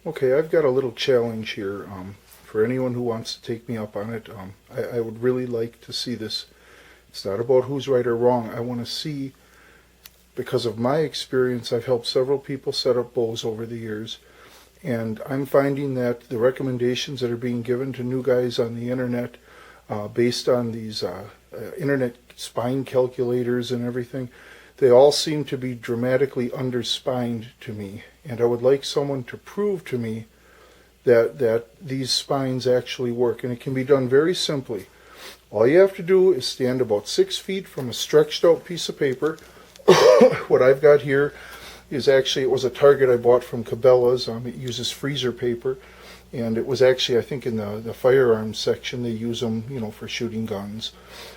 Okay, I've got a little challenge here for anyone who wants to take me up on it. I would really like to see this. It's not about who's right or wrong. I want to see, because of my experience, I've helped several people set up bows over the years, and I'm finding that the recommendations that are being given to new guys on the internet, based on these internet spine calculators and everything, they all seem to be dramatically underspined to me, and I would like someone to prove to me that these spines actually work, and it can be done very simply. All you have to do is stand about 6 feet from a stretched out piece of paper. What I've got here is actually, it was a target I bought from Cabela's. It uses freezer paper, and it was actually, I think, in the firearms section. They use them, for shooting guns.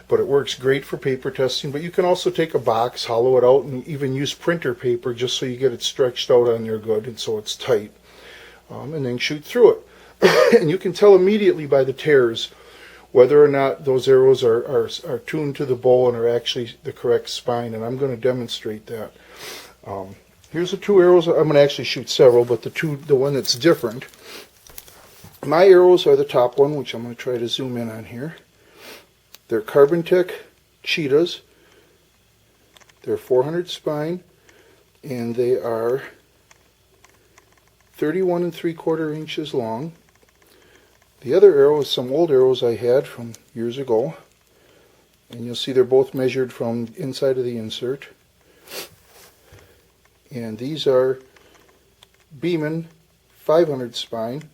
But it works great for paper testing. But you can also take a box, hollow it out, and even use printer paper just so you get it stretched out on there good and so it's tight. And then shoot through it. And you can tell immediately by the tears whether or not those arrows are tuned to the bow and are actually the correct spine. And I'm going to demonstrate that. Here's the two arrows. I'm going to actually shoot several, but the one that's different. My arrows are the top one, which I'm going to try to zoom in on here. They're Carbon-Tech Cheetahs. They're 400 spine, and they are 31 3/4 inches long. The other arrow is some old arrows I had from years ago, and you'll see they're both measured from inside of the insert. And these are Beeman 500 spine,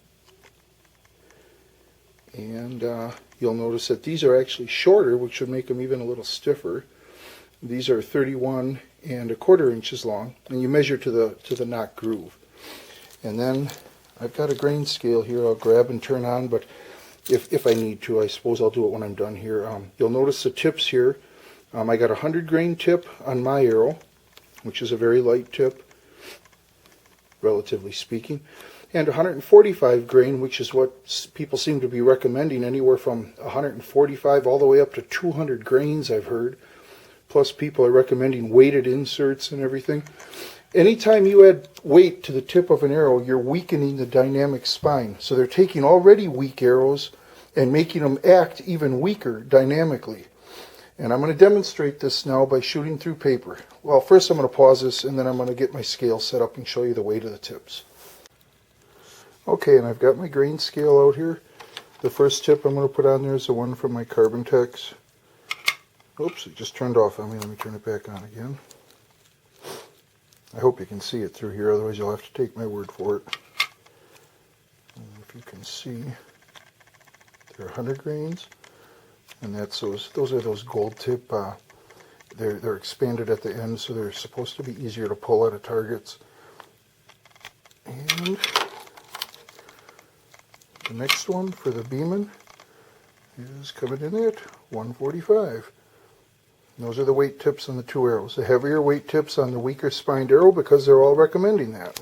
and you'll notice that these are actually shorter, which would make them even a little stiffer. These are 31 1/4 inches long, and you measure to the knock groove. And then I've got a grain scale here I'll grab and turn on, but if I need to, I suppose I'll do it when I'm done here. You'll notice the tips here. I got a 100 grain tip on my arrow, which is a very light tip, relatively speaking, and 145 grain, which is what people seem to be recommending, anywhere from 145 all the way up to 200 grains I've heard. Plus people are recommending weighted inserts and everything. Anytime you add weight to the tip of an arrow, you're weakening the dynamic spine. So they're taking already weak arrows and making them act even weaker dynamically. And I'm going to demonstrate this now by shooting through paper. Well, first I'm going to pause this, and then I'm going to get my scale set up and show you the weight of the tips. Okay, and I've got my grain scale out here. The first tip I'm going to put on there is the one from my Carbon-Techs. Oops, it just turned off on me. Let me turn it back on again. I hope you can see it through here, otherwise you'll have to take my word for it. And if you can see, they're 100 grains, and that's those are those gold tip. They're expanded at the end, so they're supposed to be easier to pull out of targets. And the next one for the Beeman is coming in at 145. And those are the weight tips on the two arrows. The heavier weight tips on the weaker spined arrow, because they're all recommending that.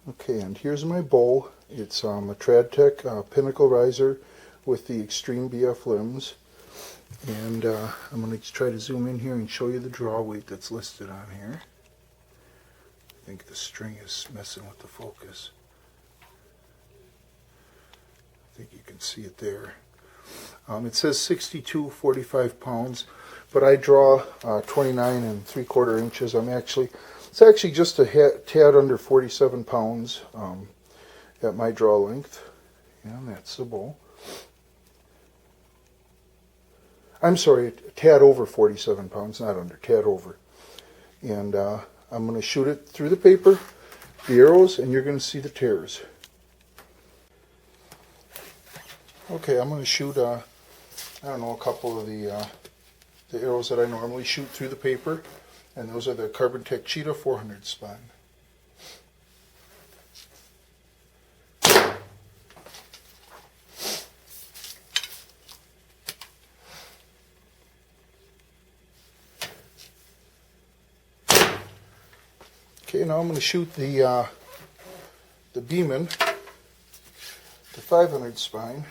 Okay, and here's my bow. It's a Tradtech Pinnacle Riser with the Extreme BF limbs. And I'm going to try to zoom in here and show you the draw weight that's listed on here. I think the string is messing with the focus. I think you can see it there. It says 62.45 pounds, but I draw 29 3/4 inches. It's actually just a tad under 47 pounds at my draw length. And that's the bow. I'm sorry, a tad over 47 pounds, not under, tad over. And I'm going to shoot it through the paper, the arrows, and you're going to see the tears. Okay, I'm going to shoot, a couple of the arrows that I normally shoot through the paper, and those are the Carbon-Tech Cheetah 400 spine. Okay, now I'm going to shoot the Beeman, the 500 spine.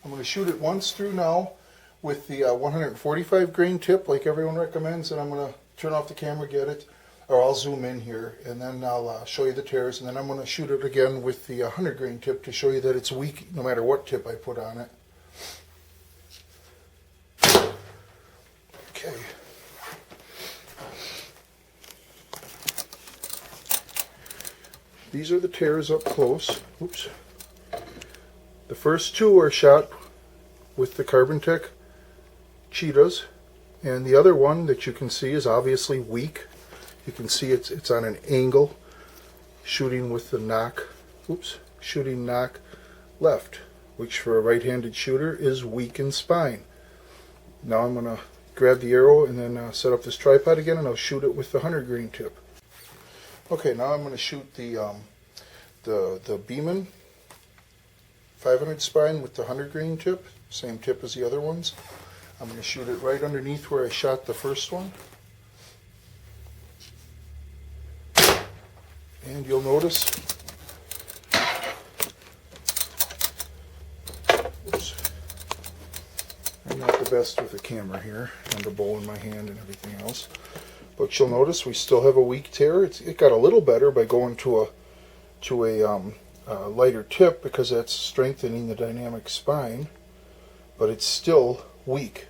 I'm going to shoot it once through now with the 145 grain tip like everyone recommends, and I'm going to turn off the camera, get it. or I'll zoom in here, and then I'll show you the tears, and then I'm going to shoot it again with the 100 grain tip to show you that it's weak no matter what tip I put on it. Okay. These are the tears up close. Oops. The first two are shot with the Carbon-Tech Cheetahs, and the other one that you can see is obviously weak. You can see it's on an angle, shooting with the knock, shooting knock left, which for a right-handed shooter is weak in spine. Now I'm going to grab the arrow and then set up this tripod again, and I'll shoot it with the 100 grain tip. Okay, now I'm going to shoot the Beeman 500 spine with the 100 grain tip, same tip as the other ones. I'm going to shoot it right underneath where I shot the first one. And you'll notice, oops, I'm not the best with the camera here and the bow in my hand and everything else, but you'll notice we still have a weak tear. It got a little better by going to a lighter tip because that's strengthening the dynamic spine, but it's still weak.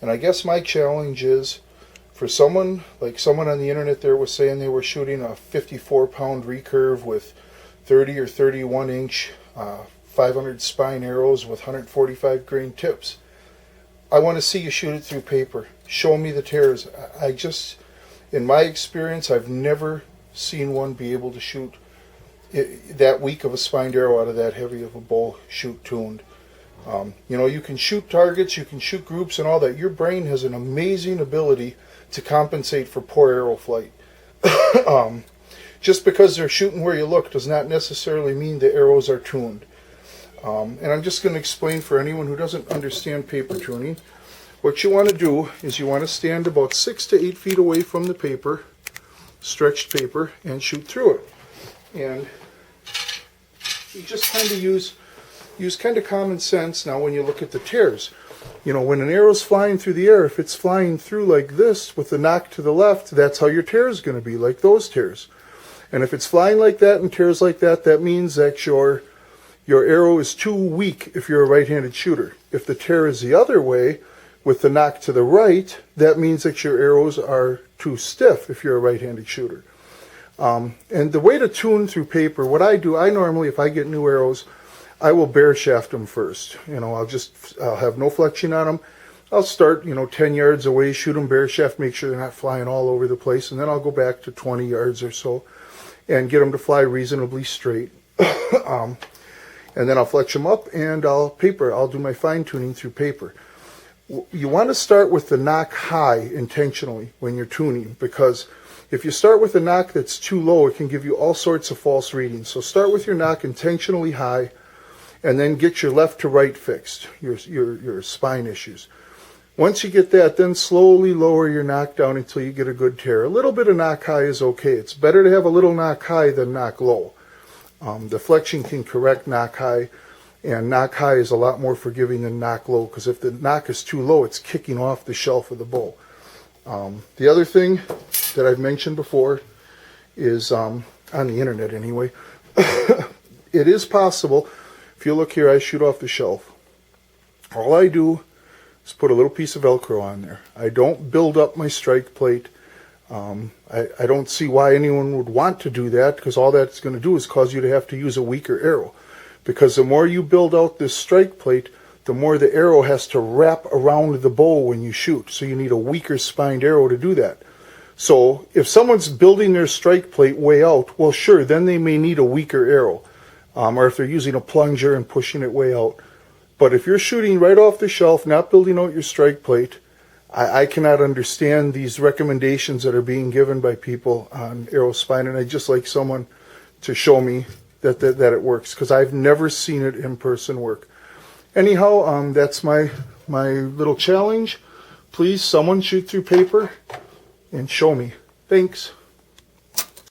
And I guess my challenge is, for someone, like someone on the internet there was saying they were shooting a 54-pound recurve with 30 or 31 inch 500 spine arrows with 145 grain tips. I want to see you shoot it through paper. Show me the tears. I just, in my experience, I've never seen one be able to shoot that weak of a spined arrow out of that heavy of a bow, shoot tuned. You know, you can shoot targets, you can shoot groups and all that. Your brain has an amazing ability to compensate for poor arrow flight. Just because they're shooting where you look does not necessarily mean the arrows are tuned. And I'm just going to explain for anyone who doesn't understand paper tuning. What you want to do is you want to stand about 6 to 8 feet away from the paper, stretched paper, and shoot through it. And you just kind of use kind of common sense now when you look at the tears. You know, when an arrow's flying through the air, if it's flying through like this with the knock to the left, that's how your tear is going to be, like those tears. And if it's flying like that and tears like that, that means that your arrow is too weak if you're a right-handed shooter. If the tear is the other way, with the knock to the right, that means that your arrows are too stiff if you're a right-handed shooter. And the way to tune through paper, what I do, I normally, if I get new arrows, I will bare shaft them first. You know, I'll have no flexion on them. I'll start, 10 yards away, shoot them bare shaft, make sure they're not flying all over the place, and then I'll go back to 20 yards or so and get them to fly reasonably straight. And then I'll flex them up and I'll do my fine tuning through paper. You want to start with the knock high intentionally when you're tuning, because if you start with a knock that's too low, it can give you all sorts of false readings. So start with your knock intentionally high, and then get your left to right fixed, your spine issues. Once you get that, then slowly lower your knock down until you get a good tear. A little bit of knock high is okay. It's better to have a little knock high than knock low. The flexion can correct knock high, and knock high is a lot more forgiving than knock low, because if the knock is too low, it's kicking off the shelf of the bow. The other thing that I've mentioned before is, on the internet anyway, it is possible. If you look here, I shoot off the shelf. All I do is put a little piece of Velcro on there. I don't build up my strike plate. I don't see why anyone would want to do that, because all that's going to do is cause you to have to use a weaker arrow. Because the more you build out this strike plate, the more the arrow has to wrap around the bow when you shoot. So you need a weaker spined arrow to do that. So if someone's building their strike plate way out, well sure, then they may need a weaker arrow. Or if they're using a plunger and pushing it way out. But if you're shooting right off the shelf, not building out your strike plate, I cannot understand these recommendations that are being given by people on arrow spine, and I'd just like someone to show me that it works, because I've never seen it in person work. Anyhow, that's my little challenge. Please, someone shoot through paper and show me. Thanks.